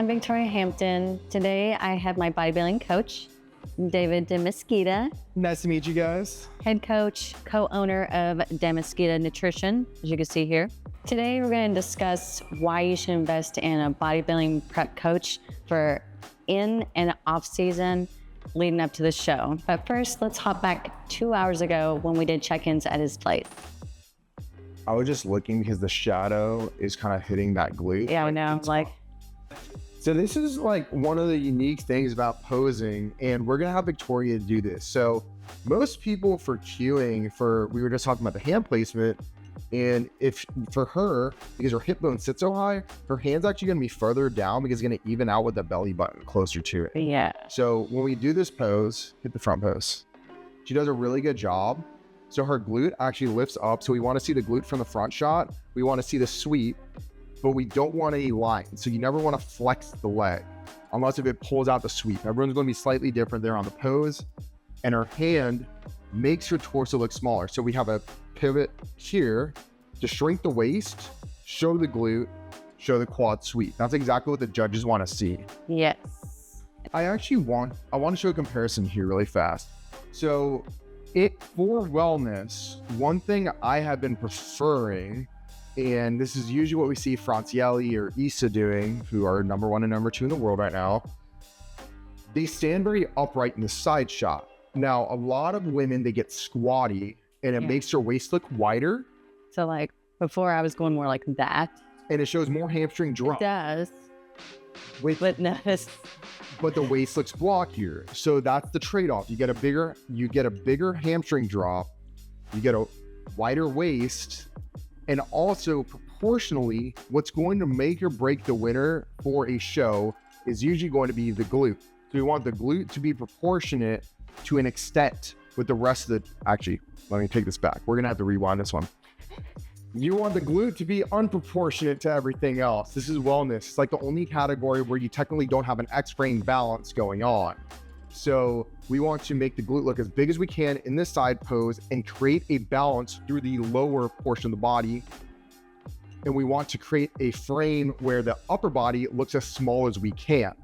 I'm Victoria Hampton. Today I have my bodybuilding coach, David DeMesquita. Nice to meet you guys. Head coach, co-owner of DeMesquita Nutrition, as you can see here. Today we're going to discuss why you should invest in a bodybuilding prep coach for in and off season leading up to the show. But first, let's hop back 2 hours ago when we did check-ins at his place. I was just looking because the shadow is kind of hitting that glute. Yeah, I know. So this is like one of the unique things about posing, and we're gonna have Victoria do this. So most people for cueing, we were just talking about the hand placement, and if for her, because her hip bone sits so high, her hand's actually gonna be further down because it's gonna even out with the belly button closer to it. Yeah. So when we do this pose, hit the front pose, she does a really good job. So her glute actually lifts up. So we want to see the glute from the front shot. We want to see the sweep, but we don't want any line. So you never want to flex the leg unless if it pulls out the sweep. Everyone's going to be slightly different there on the pose, and her hand makes her torso look smaller. So we have a pivot here to shrink the waist, show the glute, show the quad sweep. That's exactly what the judges want to see. Yes. I want to show a comparison here really fast. So for wellness, one thing I have been preferring, and this is usually what we see Francielli or Issa doing, who are number 1 and number 2 in the world right now. They stand very upright in the side shot. Now, a lot of women, they get squatty and it makes their waist look wider. So like before I was going more like that. And it shows more hamstring drop. It does. But the waist looks blockier. So that's the trade-off. You get a bigger hamstring drop, you get a wider waist, and also proportionally, what's going to make or break the winner for a show is usually going to be the glute. So we want the glute to be proportionate to an extent with the rest of actually, let me take this back. We're gonna have to rewind this one. You want the glute to be unproportionate to everything else. This is wellness. It's like the only category where you technically don't have an X-frame balance going on. So we want to make the glute look as big as we can in this side pose and create a balance through the lower portion of the body. And we want to create a frame where the upper body looks as small as we can.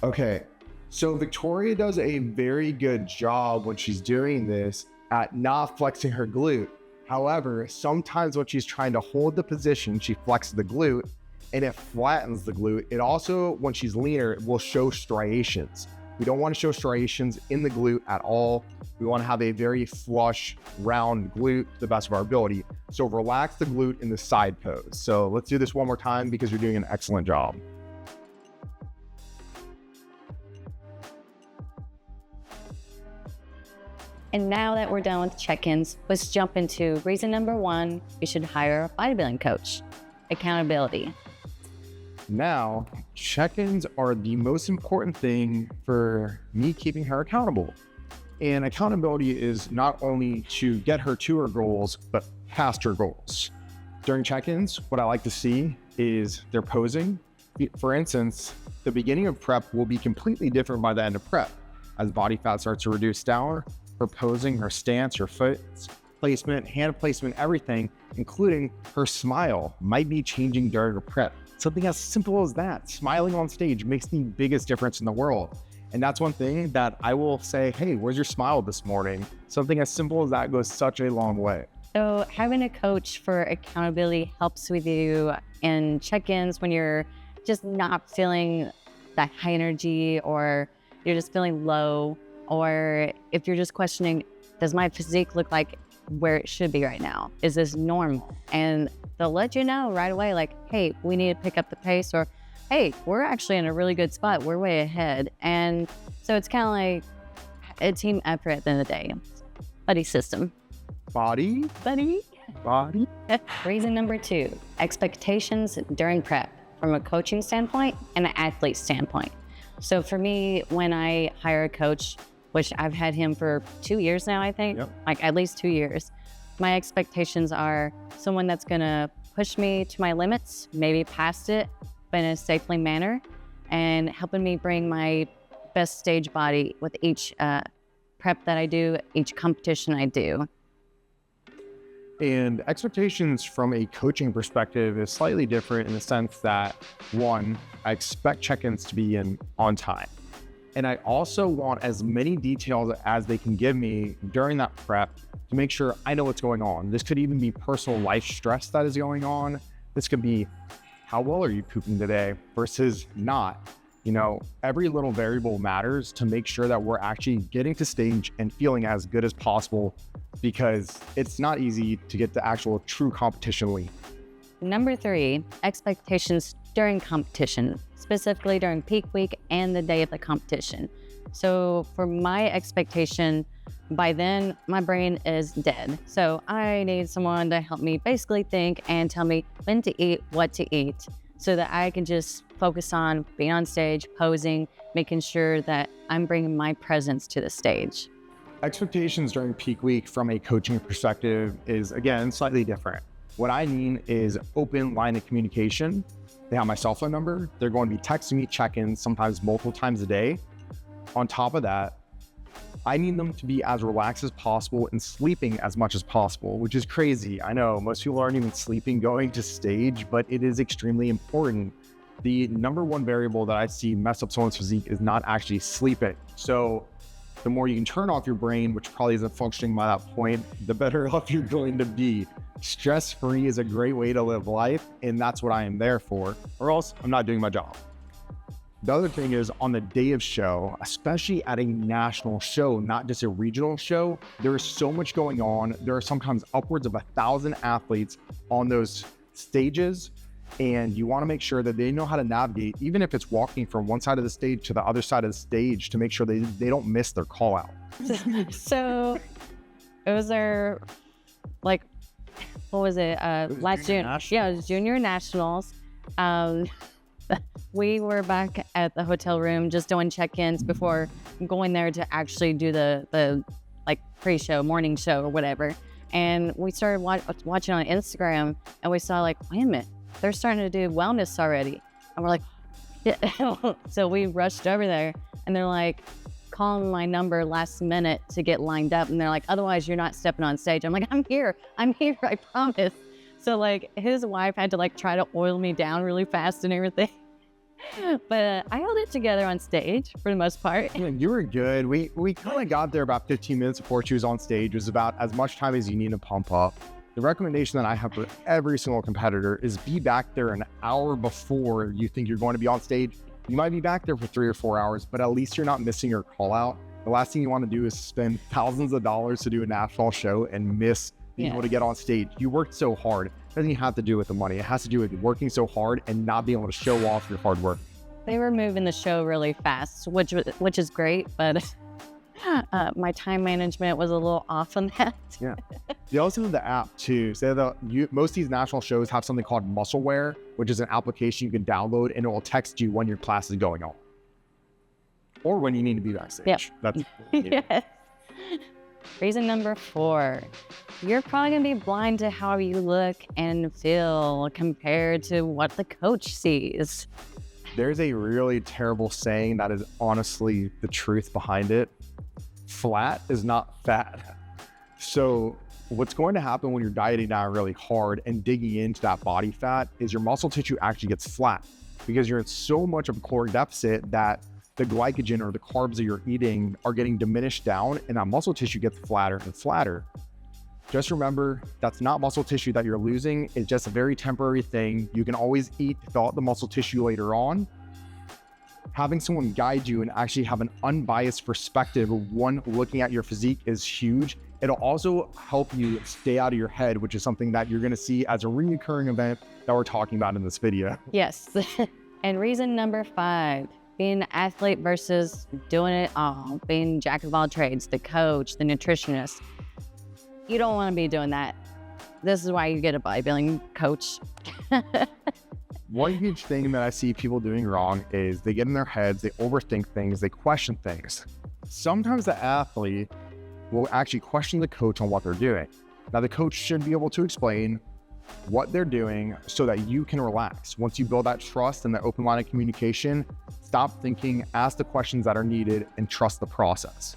Okay, so Victoria does a very good job when she's doing this at not flexing her glute. However, sometimes when she's trying to hold the position, she flexes the glute and it flattens the glute. It also, when she's leaner, it will show striations. We don't want to show striations in the glute at all. We want to have a very flush, round glute to the best of our ability. So relax the glute in the side pose. So let's do this one more time because you're doing an excellent job. And now that we're done with check-ins, let's jump into reason number 1, you should hire a bodybuilding coach. Accountability. Now, check-ins are the most important thing for me keeping her accountable. And accountability is not only to get her to her goals, but past her goals. During check-ins, what I like to see is their posing. For instance, the beginning of prep will be completely different by the end of prep. As body fat starts to reduce down, her posing, her stance, her foot placement, hand placement, everything, including her smile, might be changing during her prep. Something as simple as that. Smiling on stage makes the biggest difference in the world. And that's one thing that I will say, hey, where's your smile this morning? Something as simple as that goes such a long way. So having a coach for accountability helps with you in check-ins when you're just not feeling that high energy, or you're just feeling low, or if you're just questioning, does my physique look like where it should be right now? Is this normal? And they'll let you know right away, like, hey, we need to pick up the pace, or hey, we're actually in a really good spot. We're way ahead. And so it's kind of like a team effort at the end of the day. Buddy system. Buddy. Reason number 2, expectations during prep from a coaching standpoint and an athlete standpoint. So for me, when I hire a coach, which I've had him for 2 years now, I think, like at least 2 years, my expectations are someone that's gonna push me to my limits, maybe past it, but in a safely manner, and helping me bring my best stage body with each prep that I do, each competition I do. And expectations from a coaching perspective is slightly different in the sense that, one, I expect check-ins to be in on time. And I also want as many details as they can give me during that prep to make sure I know what's going on. This could even be personal life stress that is going on. This could be, how well are you pooping today versus not? You know, every little variable matters to make sure that we're actually getting to stage and feeling as good as possible, because it's not easy to get the actual true competition lean. Number 3, expectations during competition, specifically during peak week and the day of the competition. So for my expectation, by then my brain is dead. So I need someone to help me basically think and tell me when to eat, what to eat, so that I can just focus on being on stage, posing, making sure that I'm bringing my presence to the stage. Expectations during peak week from a coaching perspective is, again, slightly different. What I mean is open line of communication. They have my cell phone number. They're going to be texting me check-ins sometimes multiple times a day. On top of that, I need them to be as relaxed as possible and sleeping as much as possible, which is crazy. I know most people aren't even sleeping going to stage, but it is extremely important. The number one variable that I see mess up someone's physique is not actually sleeping. So the more you can turn off your brain, which probably isn't functioning by that point, the better off you're going to be. Stress-free is a great way to live life, and that's what I am there for, or else I'm not doing my job. The other thing is, on the day of show, especially at a national show, not just a regional show, there is so much going on. There are sometimes upwards of 1,000 athletes on those stages, and you want to make sure that they know how to navigate, even if it's walking from one side of the stage to the other side of the stage, to make sure they don't miss their call out. So it was our, like, what was it? Last June. Yeah, it was Junior Nationals. We were back at the hotel room just doing check-ins before going there to actually do the like pre-show, morning show or whatever. And we started watching on Instagram, and we saw, like, wait a minute, they're starting to do wellness already. And we're like, yeah. So we rushed over there, and they're like calling my number last minute to get lined up. And they're like, otherwise you're not stepping on stage. I'm like, I'm here, I promise. So like his wife had to like try to oil me down really fast and everything. But I held it together on stage for the most part. Yeah, you were good. We kind of got there about 15 minutes before she was on stage. It was about as much time as you need to pump up. The recommendation that I have for every single competitor is be back there an hour before you think you're going to be on stage. You might be back there for 3 or 4 hours, but at least you're not missing your call out. The last thing you want to do is spend thousands of dollars to do a national show and miss being able to get on stage. You worked so hard. It doesn't have to do with the money. It has to do with working so hard and not being able to show off your hard work. They were moving the show really fast, which is great, but my time management was a little off on that. Yeah. They also have the app too. So most of these national shows have something called Muscleware, which is an application you can download, and it will text you when your class is going on or when you need to be backstage. Yep. That's Yes. Reason number 4, you're probably going to be blind to how you look and feel compared to what the coach sees. There's a really terrible saying that is honestly the truth behind it. Flat is not fat. So what's going to happen when you're dieting down really hard and digging into that body fat is your muscle tissue actually gets flat because you're in so much of a caloric deficit that the glycogen or the carbs that you're eating are getting diminished down, and that muscle tissue gets flatter and flatter. Just remember, that's not muscle tissue that you're losing. It's just a very temporary thing. You can always eat to thaw out the muscle tissue later on. Having someone guide you and actually have an unbiased perspective of one looking at your physique is huge. It'll also help you stay out of your head, which is something that you're going to see as a recurring event that we're talking about in this video. Yes. And reason number 5, being an athlete versus doing it all, being jack of all trades, the coach, the nutritionist. You don't want to be doing that. This is why you get a bodybuilding coach. One huge thing that I see people doing wrong is they get in their heads, they overthink things, they question things. Sometimes the athlete will actually question the coach on what they're doing. Now, the coach should be able to explain what they're doing so that you can relax. Once you build that trust and that open line of communication, stop thinking, ask the questions that are needed, and trust the process.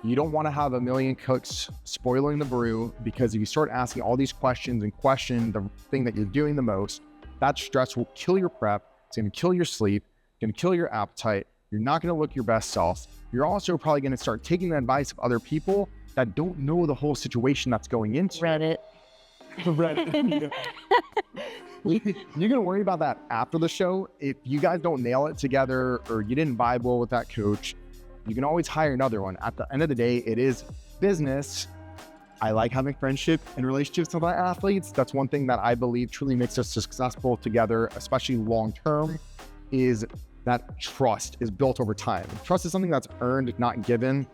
You don't want to have a million cooks spoiling the brew, because if you start asking all these questions and question the thing that you're doing the most, that stress will kill your prep. It's going to kill your sleep. It's going to kill your appetite. You're not going to look your best self. You're also probably going to start taking the advice of other people that don't know the whole situation that's going into. Reddit. Reddit. You're going to worry about that after the show. If you guys don't nail it together or you didn't vibe well with that coach, you can always hire another one. At the end of the day, it is business. I like having friendship and relationships with my athletes. That's one thing that I believe truly makes us successful together, especially long-term, is that trust is built over time. Trust is something that's earned, not given.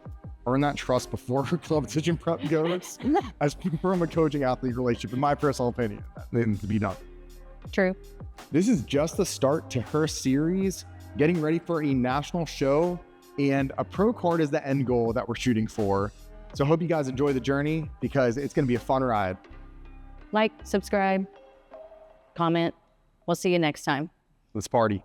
Earn that trust before competition prep goes, as from a coaching athlete relationship, in my personal opinion, that needs to be done. True. This is just the start to her series, getting ready for a national show, and a pro card is the end goal that we're shooting for. So I hope you guys enjoy the journey, because it's going to be a fun ride. Like, subscribe, comment. We'll see you next time. Let's party.